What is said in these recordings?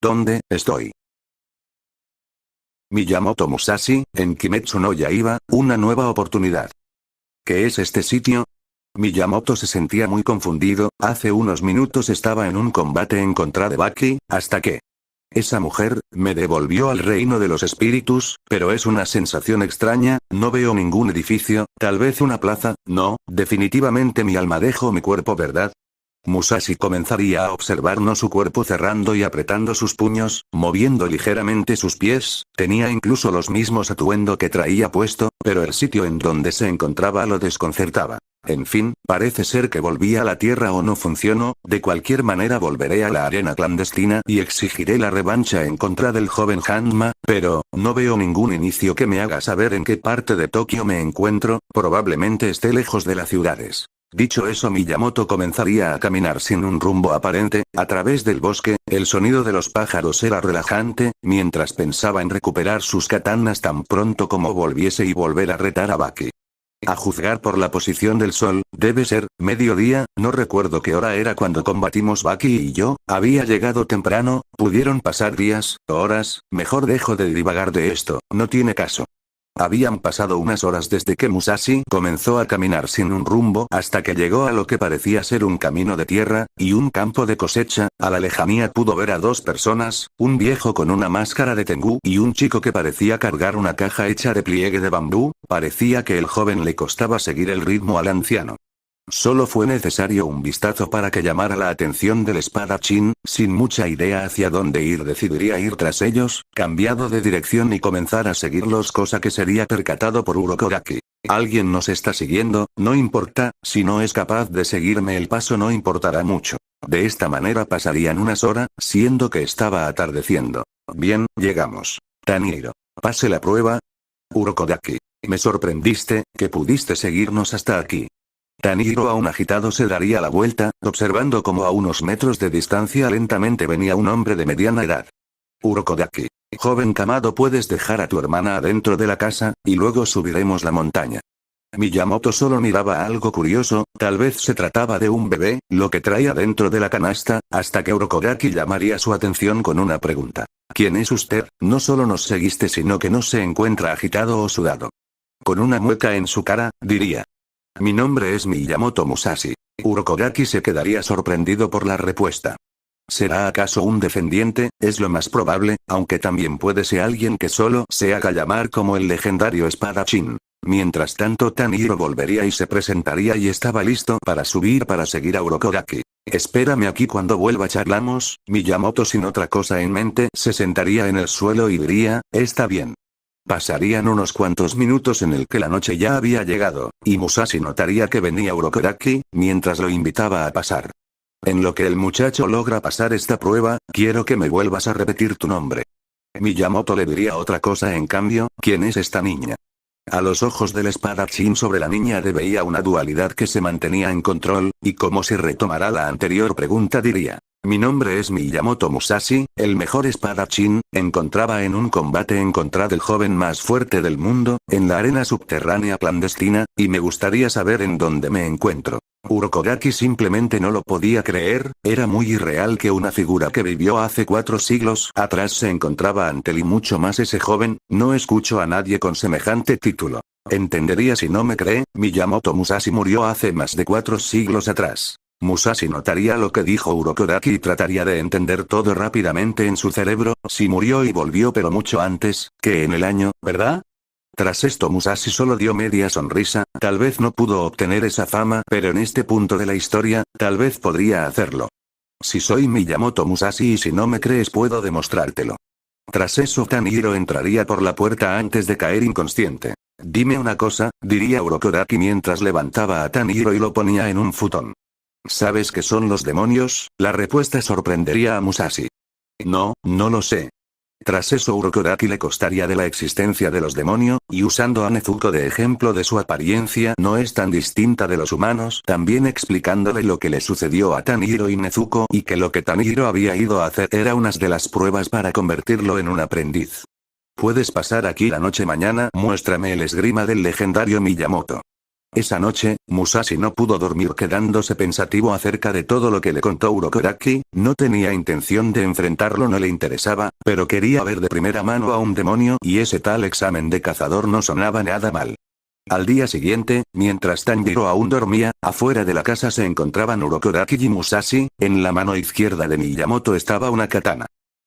¿Dónde estoy? Miyamoto Musashi, en Kimetsu no Yaiba, una nueva oportunidad. ¿Qué es este sitio? Miyamoto se sentía muy confundido, hace unos minutos estaba en un combate en contra de Baki, hasta que esa mujer me devolvió al reino de los espíritus, pero es una sensación extraña, no veo ningún edificio, tal vez una plaza, no, definitivamente mi alma dejó mi cuerpo, ¿verdad? Musashi comenzaría a observarnos su cuerpo cerrando y apretando sus puños, moviendo ligeramente sus pies, tenía incluso los mismos atuendo que traía puesto, pero el sitio en donde se encontraba lo desconcertaba. En fin, parece ser que volví a la tierra o no funcionó, de cualquier manera volveré a la arena clandestina y exigiré la revancha en contra del joven Hanma, pero, no veo ningún inicio que me haga saber en qué parte de Tokio me encuentro, probablemente esté lejos de las ciudades. Dicho eso, Miyamoto comenzaría a caminar sin un rumbo aparente, a través del bosque, el sonido de los pájaros era relajante, mientras pensaba en recuperar sus katanas tan pronto como volviese y volver a retar a Baki. A juzgar por la posición del sol, debe ser mediodía, no recuerdo qué hora era cuando combatimos Baki y yo, había llegado temprano, pudieron pasar días, horas, mejor dejo de divagar de esto, no tiene caso. Habían pasado unas horas desde que Musashi comenzó a caminar sin un rumbo hasta que llegó a lo que parecía ser un camino de tierra, y un campo de cosecha, a la lejanía pudo ver a dos personas, un viejo con una máscara de Tengu y un chico que parecía cargar una caja hecha de pliegue de bambú, parecía que el joven le costaba seguir el ritmo al anciano. Solo fue necesario un vistazo para que llamara la atención del espadachín, sin mucha idea hacia dónde ir decidiría ir tras ellos, cambiado de dirección y comenzar a seguirlos, cosa que sería percatado por Urokodaki. Alguien nos está siguiendo, no importa, si no es capaz de seguirme el paso no importará mucho. De esta manera pasarían unas horas, siendo que estaba atardeciendo. Bien, llegamos. Tanjiro. Pase la prueba. Urokodaki. Me sorprendiste, que pudiste seguirnos hasta aquí. Tanjiro aún agitado se daría la vuelta, observando como a unos metros de distancia lentamente venía un hombre de mediana edad. Urokodaki. Joven Kamado, puedes dejar a tu hermana adentro de la casa, y luego subiremos la montaña. Miyamoto solo miraba algo curioso, tal vez se trataba de un bebé, lo que traía dentro de la canasta, hasta que Urokodaki llamaría su atención con una pregunta. ¿Quién es usted? No solo nos seguiste sino que no se encuentra agitado o sudado. Con una mueca en su cara, diría. Mi nombre es Miyamoto Musashi. Urokodaki se quedaría sorprendido por la respuesta. ¿Será acaso un defendiente? Es lo más probable, aunque también puede ser alguien que solo se haga llamar como el legendario espadachín. Mientras tanto, Tanjiro volvería y se presentaría y estaba listo para subir para seguir a Urokodaki. Espérame aquí, cuando vuelva charlamos. Miyamoto, sin otra cosa en mente, se sentaría en el suelo y diría, está bien. Pasarían unos cuantos minutos en el que la noche ya había llegado, y Musashi notaría que venía Urokodaki, mientras lo invitaba a pasar. En lo que el muchacho logra pasar esta prueba, quiero que me vuelvas a repetir tu nombre. Miyamoto le diría otra cosa en cambio, ¿quién es esta niña? A los ojos del espadachín sobre la niña veía una dualidad que se mantenía en control, y como si retomara la anterior pregunta diría. Mi nombre es Miyamoto Musashi, el mejor espadachín, encontraba en un combate en contra del joven más fuerte del mundo, en la arena subterránea clandestina, y me gustaría saber en dónde me encuentro. Urokodaki simplemente no lo podía creer, era muy irreal que una figura que vivió hace 4 siglos atrás se encontraba ante él y mucho más ese joven, no escucho a nadie con semejante título. Entendería si no me cree, Miyamoto Musashi murió hace más de 4 siglos atrás. Musashi notaría lo que dijo Urokodaki y trataría de entender todo rápidamente en su cerebro, si murió y volvió pero mucho antes, que en el año, ¿verdad? Tras esto Musashi solo dio media sonrisa, tal vez no pudo obtener esa fama, pero en este punto de la historia, tal vez podría hacerlo. Si soy Miyamoto Musashi y si no me crees puedo demostrártelo. Tras eso Tanjiro entraría por la puerta antes de caer inconsciente. Dime una cosa, diría Urokodaki mientras levantaba a Tanjiro y lo ponía en un futón. ¿Sabes qué son los demonios? La respuesta sorprendería a Musashi. No, no lo sé. Tras eso Urokodaki le costaría de la existencia de los demonios, y usando a Nezuko de ejemplo de su apariencia no es tan distinta de los humanos, también explicándole lo que le sucedió a Tanjiro y Nezuko y que lo que Tanjiro había ido a hacer era unas de las pruebas para convertirlo en un aprendiz. Puedes pasar aquí la noche mañana, muéstrame el esgrima del legendario Miyamoto. Esa noche, Musashi no pudo dormir quedándose pensativo acerca de todo lo que le contó Urokodaki. No tenía intención de enfrentarlo, no le interesaba, pero quería ver de primera mano a un demonio y ese tal examen de cazador no sonaba nada mal. Al día siguiente, mientras Tanjiro aún dormía, afuera de la casa se encontraban Urokodaki y Musashi. En la mano izquierda de Miyamoto estaba una katana.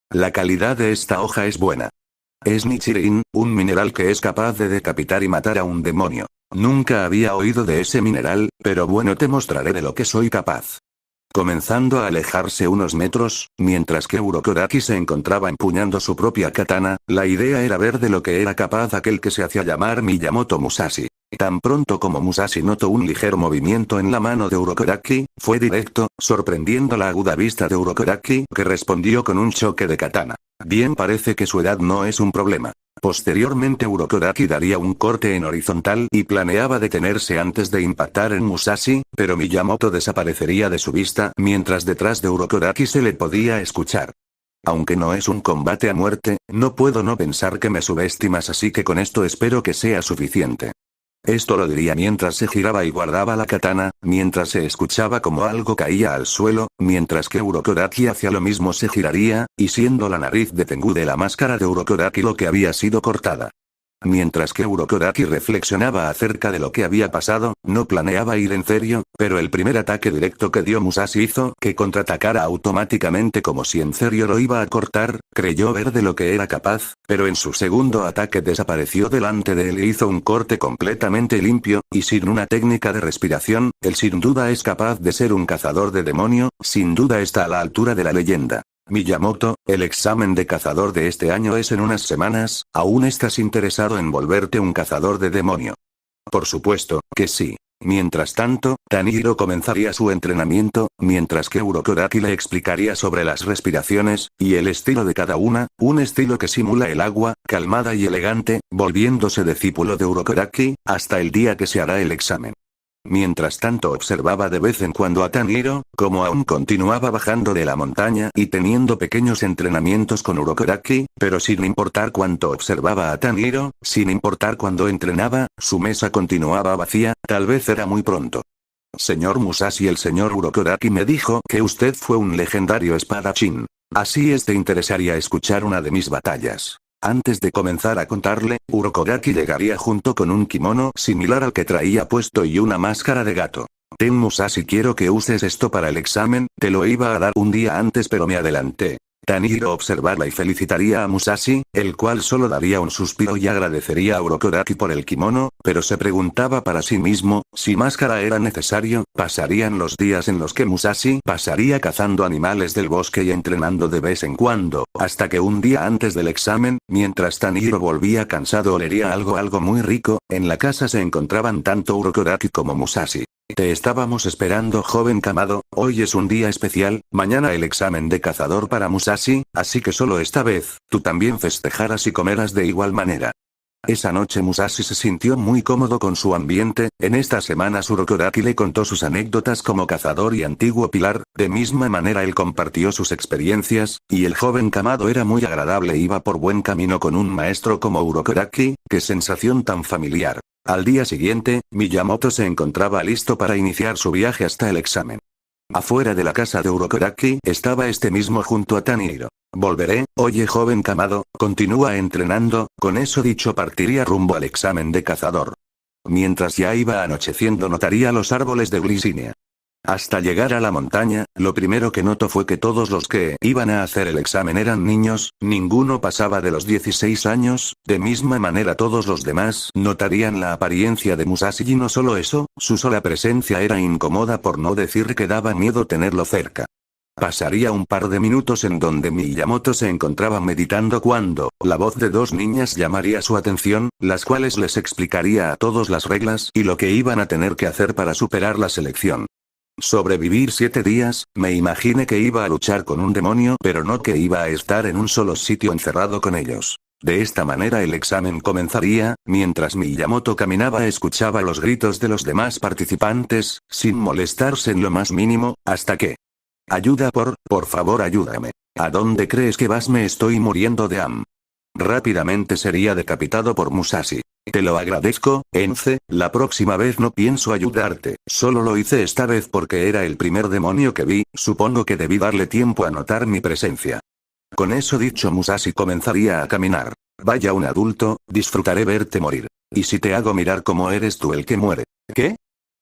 La calidad de esta hoja es buena. Es Nichirin, un mineral que es capaz de decapitar y matar a un demonio. Nunca había oído de ese mineral, pero bueno, te mostraré de lo que soy capaz. Comenzando a alejarse unos metros, mientras que Urokodaki se encontraba empuñando su propia katana, la idea era ver de lo que era capaz aquel que se hacía llamar Miyamoto Musashi. Tan pronto como Musashi notó un ligero movimiento en la mano de Urokodaki, fue directo, sorprendiendo la aguda vista de Urokodaki, que respondió con un choque de katana. Bien, parece que su edad no es un problema. Posteriormente Urokodaki daría un corte en horizontal y planeaba detenerse antes de impactar en Musashi, pero Miyamoto desaparecería de su vista mientras detrás de Urokodaki se le podía escuchar. Aunque no es un combate a muerte, no puedo no pensar que me subestimas, así que con esto espero que sea suficiente. Esto lo diría mientras se giraba y guardaba la katana, mientras se escuchaba como algo caía al suelo, mientras que Urokodaki hacía lo mismo, se giraría, y siendo la nariz de Tengu de la máscara de Urokodaki lo que había sido cortada. Mientras que Urokodaki reflexionaba acerca de lo que había pasado, no planeaba ir en serio, pero el primer ataque directo que dio Musashi hizo que contraatacara automáticamente como si en serio lo iba a cortar. Creyó ver de lo que era capaz, pero en su segundo ataque desapareció delante de él e hizo un corte completamente limpio, y sin una técnica de respiración. Él sin duda es capaz de ser un cazador de demonio, sin duda está a la altura de la leyenda. Miyamoto, el examen de cazador de este año es en unas semanas. ¿Aún estás interesado en volverte un cazador de demonio? Por supuesto que sí. Mientras tanto, Tanjiro comenzaría su entrenamiento, mientras que Urokodaki le explicaría sobre las respiraciones y el estilo de cada una, un estilo que simula el agua, calmada y elegante, volviéndose discípulo de Urokodaki, hasta el día que se hará el examen. Mientras tanto observaba de vez en cuando a Tanjiro, como aún continuaba bajando de la montaña y teniendo pequeños entrenamientos con Urokodaki, pero sin importar cuánto observaba a Tanjiro, sin importar cuándo entrenaba, su mesa continuaba vacía. Tal vez era muy pronto. Señor Musashi, el señor Urokodaki me dijo que usted fue un legendario espadachín. Así es, ¿te interesaría escuchar una de mis batallas? Antes de comenzar a contarle, Urokodaki llegaría junto con un kimono similar al que traía puesto y una máscara de gato. Ten Musashi, quiero que uses esto para el examen, te lo iba a dar un día antes pero me adelanté. Tanjiro observaba y felicitaría a Musashi, el cual solo daría un suspiro y agradecería a Urokodaki por el kimono, pero se preguntaba para sí mismo, si máscara era necesario. Pasarían los días en los que Musashi pasaría cazando animales del bosque y entrenando de vez en cuando, hasta que un día antes del examen, mientras Tanjiro volvía cansado, olería algo muy rico. En la casa se encontraban tanto Urokodaki como Musashi. Te estábamos esperando, joven Kamado. Hoy es un día especial, mañana el examen de cazador para Musashi, así que solo esta vez, tú también festejarás y comerás de igual manera. Esa noche Musashi se sintió muy cómodo con su ambiente. En estas semanas Urokodaki le contó sus anécdotas como cazador y antiguo pilar, de misma manera él compartió sus experiencias, y el joven Kamado era muy agradable, iba por buen camino con un maestro como Urokodaki. Qué sensación tan familiar. Al día siguiente, Miyamoto se encontraba listo para iniciar su viaje hasta el examen. Afuera de la casa de Urokodaki estaba este mismo junto a Tanjiro. Volveré, oye joven Kamado, continúa entrenando. Con eso dicho partiría rumbo al examen de cazador. Mientras ya iba anocheciendo notaría los árboles de glicina. Hasta llegar a la montaña, lo primero que notó fue que todos los que iban a hacer el examen eran niños, ninguno pasaba de los 16 años, de misma manera todos los demás notarían la apariencia de Musashi y no solo eso, su sola presencia era incómoda, por no decir que daba miedo tenerlo cerca. Pasaría un par de minutos en donde Miyamoto se encontraba meditando cuando la voz de dos niñas llamaría su atención, las cuales les explicaría a todos las reglas y lo que iban a tener que hacer para superar la selección. Sobrevivir 7 días, me imaginé que iba a luchar con un demonio, pero no que iba a estar en un solo sitio encerrado con ellos. De esta manera el examen comenzaría. Mientras Miyamoto caminaba escuchaba los gritos de los demás participantes, sin molestarse en lo más mínimo, hasta que... Ayuda, por favor ayúdame. ¿A dónde crees que vas? Me estoy muriendo de hambre. Rápidamente sería decapitado por Musashi. Te lo agradezco, Ence, la próxima vez no pienso ayudarte, solo lo hice esta vez porque era el primer demonio que vi, supongo que debí darle tiempo a notar mi presencia. Con eso dicho, Musashi comenzaría a caminar. Vaya un adulto, disfrutaré verte morir. ¿Y si te hago mirar cómo eres tú el que muere? ¿Qué?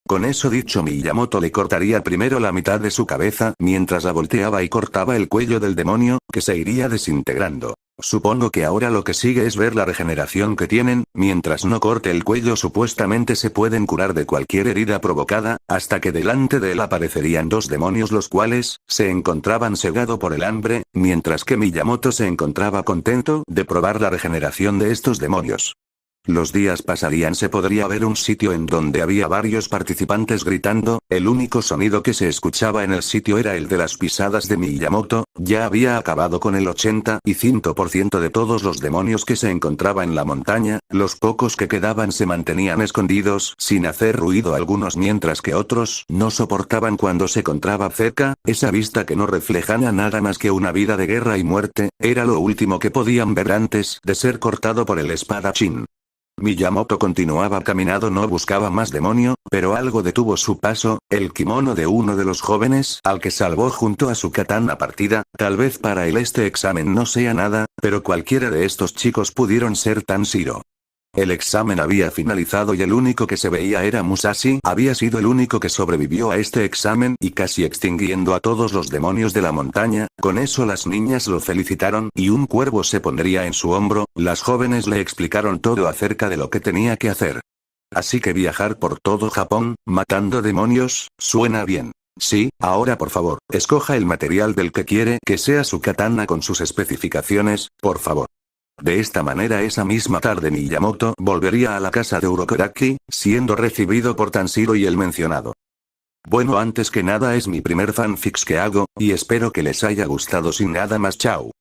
Con eso dicho, Miyamoto le cortaría primero la mitad de su cabeza mientras la volteaba y cortaba el cuello del demonio, que se iría desintegrando. Supongo que ahora lo que sigue es ver la regeneración que tienen, mientras no corte el cuello supuestamente se pueden curar de cualquier herida provocada, hasta que delante de él aparecerían dos demonios los cuales, se encontraban cegado por el hambre, mientras que Miyamoto se encontraba contento de probar la regeneración de estos demonios. Los días pasarían, se podría ver un sitio en donde había varios participantes gritando, el único sonido que se escuchaba en el sitio era el de las pisadas de Miyamoto, ya había acabado con el 85% de todos los demonios que se encontraba en la montaña, los pocos que quedaban se mantenían escondidos sin hacer ruido algunos mientras que otros no soportaban cuando se encontraba cerca, esa vista que no reflejaba nada más que una vida de guerra y muerte, era lo último que podían ver antes de ser cortado por el espadachín. Miyamoto continuaba caminando, no buscaba más demonio, pero algo detuvo su paso, el kimono de uno de los jóvenes al que salvó junto a su katana partida, tal vez para él este examen no sea nada, pero cualquiera de estos chicos pudieron ser Tanjiro. El examen había finalizado y el único que se veía era Musashi, había sido el único que sobrevivió a este examen y casi extinguiendo a todos los demonios de la montaña, con eso las niñas lo felicitaron y un cuervo se pondría en su hombro, las jóvenes le explicaron todo acerca de lo que tenía que hacer. Así que viajar por todo Japón, matando demonios, suena bien. Sí, ahora por favor, escoja el material del que quiere que sea su katana con sus especificaciones, por favor. De esta manera esa misma tarde Miyamoto volvería a la casa de Urokodaki, siendo recibido por Tanjiro y el mencionado. Bueno, antes que nada es mi primer fanfics que hago, y espero que les haya gustado. Sin nada más, chao.